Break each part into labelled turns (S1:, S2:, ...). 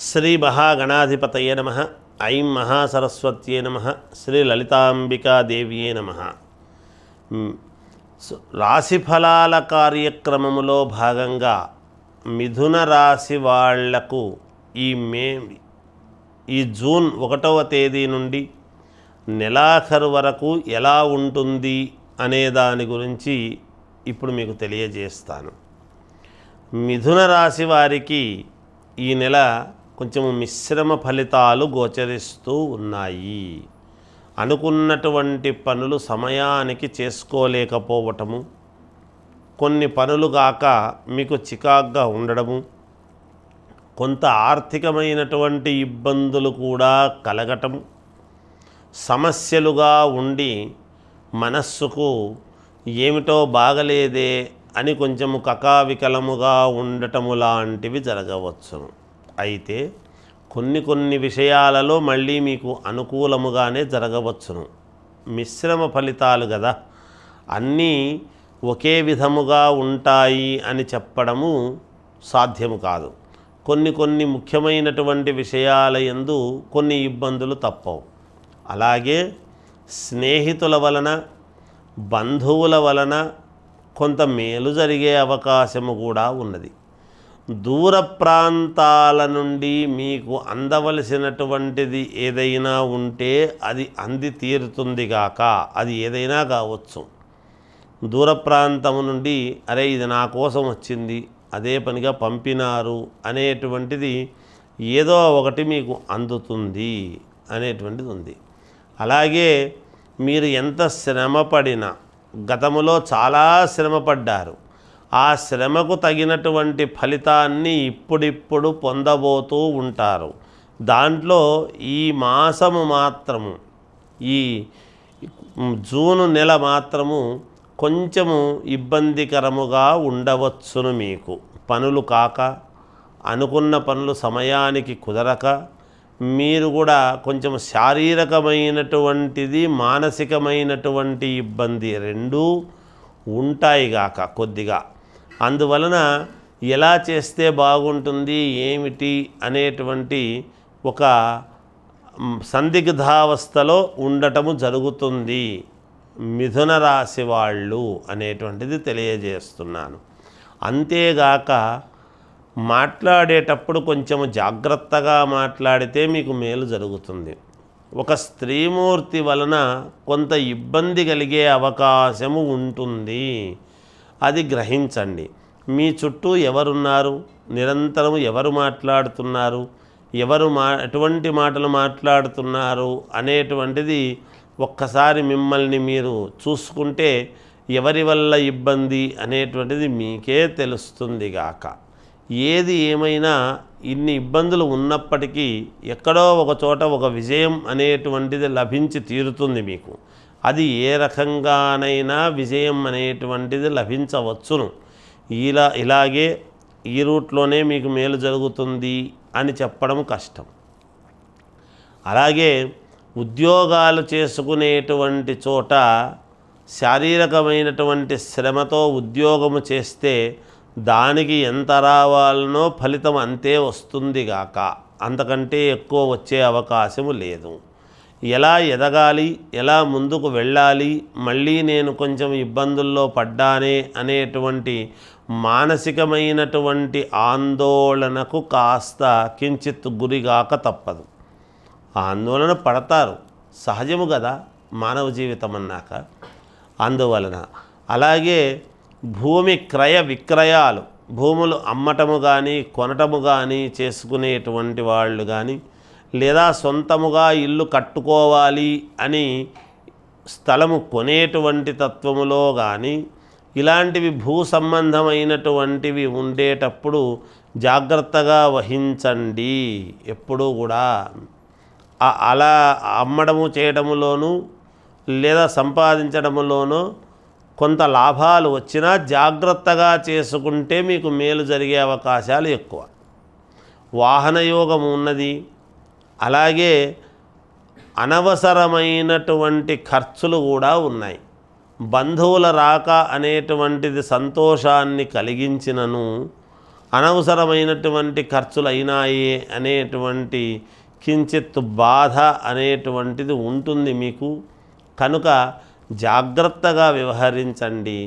S1: శ్రీ మహాగణాధిపతయే నమః. ఐం మహాసరస్వత్యే నమః. శ్రీ లలితాంబికాదేవ్యే నమః. రాశిఫలాల కార్యక్రమములో భాగంగా మిథున రాశి వాళ్లకు ఈ జూన్ 1వ తేదీ నుండి నెలాఖరు వరకు ఎలా ఉంటుంది అనే దాని గురించి ఇప్పుడు మీకు తెలియజేస్తాను. మిథున రాశి వారికి ఈ నెల కొంచెం మిశ్రమ ఫలితాలు గోచరిస్తూ ఉన్నాయి. అనుకున్నటువంటి పనులు సమయానికి చేసుకోలేకపోవటము, కొన్ని పనులు కాక మీకు చికాగ్గా ఉండడము, కొంత ఆర్థికమైనటువంటి ఇబ్బందులు కూడా కలగటం, సమస్యలుగా ఉండి మనస్సుకు ఏమిటో బాగలేదే అని కొంచెము కకావికలముగా ఉండటము లాంటివి జరగవచ్చును. అయితే కొన్ని విషయాలలో మళ్ళీ మీకు అనుకూలముగానే జరగవచ్చును. మిశ్రమ ఫలితాలు కదా, అన్నీ ఒకే విధముగా ఉంటాయి అని చెప్పడము సాధ్యము కాదు. కొన్ని ముఖ్యమైనటువంటి విషయాల యందు కొన్ని ఇబ్బందులు తప్పవు. అలాగే స్నేహితుల వలన, బంధువుల వలన కొంత మేలు జరిగే అవకాశము కూడా ఉన్నది. దూర ప్రాంతాల నుండి మీకు అందవలసినటువంటిది ఏదైనా ఉంటే అది అంది తీరుతుంది గాక, అది ఏదైనా కావచ్చు. దూర ప్రాంతము నుండి అరే ఇది నా కోసం వచ్చింది, అదే పనిగా పంపినారు అనేటువంటిది ఏదో ఒకటి మీకు అందుతుంది అనేటువంటిది ఉంది. అలాగే మీరు ఎంత శ్రమపడినా, గతములో చాలా శ్రమపడ్డారు, ఆ శ్రమకు తగినటువంటి ఫలితాన్ని ఇప్పుడిప్పుడు పొందబోతూ ఉంటారు. దాంట్లో ఈ మాసము మాత్రము, ఈ జూను నెల మాత్రము కొంచెము ఇబ్బందికరముగా ఉండవచ్చును. మీకు పనులు కాక, అనుకున్న పనులు సమయానికి కుదరక, మీరు కూడా కొంచెం శారీరకమైనటువంటిది, మానసికమైనటువంటి ఇబ్బంది రెండూ ఉంటాయి గాక కొద్దిగా. అందువలన ఎలా చేస్తే బాగుంటుంది ఏమిటి అనేటువంటి ఒక సందిగ్ధావస్థలో ఉండటము జరుగుతుంది మిథున రాశి వాళ్ళు అనేటువంటిది తెలియజేస్తున్నాను. అంతేగాక మాట్లాడేటప్పుడు కొంచెము జాగ్రత్తగా మాట్లాడితే మీకు మేలు జరుగుతుంది. ఒక స్త్రీమూర్తి వలన కొంత ఇబ్బంది కలిగే అవకాశము ఉంటుంది, అది గ్రహించండి. మీ చుట్టూ ఎవరున్నారు, నిరంతరం ఎవరు మాట్లాడుతున్నారు, ఎటువంటి మాటలు మాట్లాడుతున్నారు అనేటువంటిది ఒక్కసారి మిమ్మల్ని మీరు చూసుకుంటే ఎవరి వల్ల ఇబ్బంది అనేటువంటిది మీకే తెలుస్తుంది గాక. ఏది ఏమైనా ఇన్ని ఇబ్బందులు ఉన్నప్పటికీ ఎక్కడో ఒక చోట ఒక విజయం అనేటువంటిది లభించి తీరుతుంది మీకు. అది ఏ రకంగానైనా విజయం అనేటువంటిది లభించవచ్చును. ఇలాగే ఈ రూట్లోనే మీకు మేలు జరుగుతుంది అని చెప్పడం కష్టం. అలాగే ఉద్యోగాలు చేసుకునేటువంటి చోట శారీరకమైనటువంటి శ్రమతో ఉద్యోగము చేస్తే దానికి ఎంత రావాలనో ఫలితం అంతే వస్తుంది గాక, అంతకంటే ఎక్కువ వచ్చే అవకాశము లేదు. ఎలా ఎదగాలి, ఎలా ముందుకు వెళ్ళాలి, మళ్ళీ నేను కొంచెం ఇబ్బందుల్లో పడ్డానే అనేటువంటి మానసికమైనటువంటి ఆందోళనకు కాస్త కించిత్ గురిగాక తప్పదు. ఆందోళన పడతారు, సహజము కదా మానవ జీవితం అన్నాక. అందువలన అలాగే భూమి క్రయ విక్రయాలు, భూములు అమ్మటము కానీ కొనటము కానీ చేసుకునేటువంటి వాళ్ళు కానీ, లేదా సొంతముగా ఇల్లు కట్టుకోవాలి అని స్థలము కొనేటువంటి తత్వములో కానీ, ఇలాంటివి భూ సంబంధమైనటువంటివి ఉండేటప్పుడు జాగ్రత్తగా వహించండి. ఎప్పుడూ కూడా అలా అమ్మడము చేయడములోనూ లేదా సంపాదించడములోనూ కొంత లాభాలు వచ్చినా జాగ్రత్తగా చేసుకుంటే మీకు మేలు జరిగే అవకాశాలు ఎక్కువ. వాహనయోగం ఉన్నది. అలాగే అనవసరమైనటువంటి ఖర్చులు కూడా ఉన్నాయి. బంధువుల రాక అనేటువంటిది సంతోషాన్ని కలిగించినను అనవసరమైనటువంటి ఖర్చులు అయినాయి అనేటువంటి కించిత్ బాధ అనేటువంటిది ఉంటుంది మీకు. కనుక జాగ్రత్తగా వ్యవహరించండి.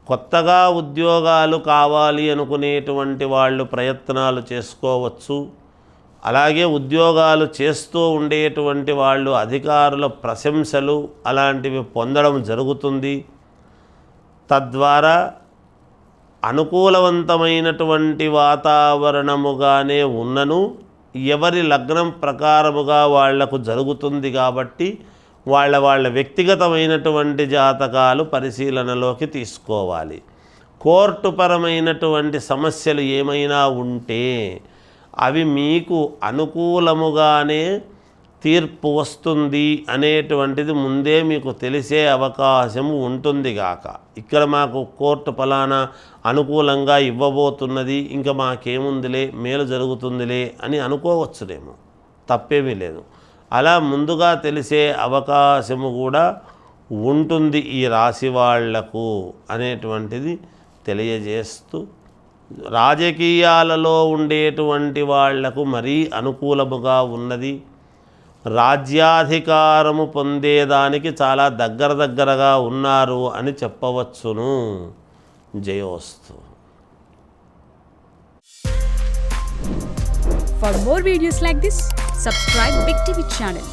S1: కొత్తగా ఉద్యోగాలు కావాలి అనుకునేటువంటి వాళ్ళు ప్రయత్నాలు చేసుకోవచ్చు. అలాగే ఉద్యోగాలు చేస్తూ ఉండేటువంటి వాళ్ళు అధికారుల ప్రశంసలు అలాంటివి పొందడం జరుగుతుంది. తద్వారా అనుకూలవంతమైనటువంటి వాతావరణముగానే ఉన్నను ఎవరి లగ్నం ప్రకారముగా వాళ్లకు జరుగుతుంది కాబట్టి వాళ్ళ వ్యక్తిగతమైనటువంటి జాతకాలు పరిశీలనలోకి తీసుకోవాలి. కోర్టుపరమైనటువంటి సమస్యలు ఏమైనా ఉంటే అవి మీకు అనుకూలముగానే తీర్పు వస్తుంది అనేటువంటిది ముందే మీకు తెలిసే అవకాశం ఉంటుంది గాక. ఇక్కడ మాకు కోర్టు ఫలానా అనుకూలంగా ఇవ్వబోతున్నది, ఇంకా మాకేముందిలే మేలు జరుగుతుందిలే అని అనుకోవచ్చునేమో, తప్పేమీ లేదు. అలా ముందుగా తెలిసే అవకాశము కూడా ఉంటుంది ఈ రాశి వాళ్లకు అనేటువంటిది తెలియజేస్తూ, రాజకీయాలలో ఉండేటువంటి వాళ్లకు మరీ అనుకూలముగా ఉన్నది. రాజ్యాధికారము పొందేదానికి చాలా దగ్గరగా ఉన్నారు అని చెప్పవచ్చును. జయోస్తు.
S2: For more videos like this, subscribe Big TV channel.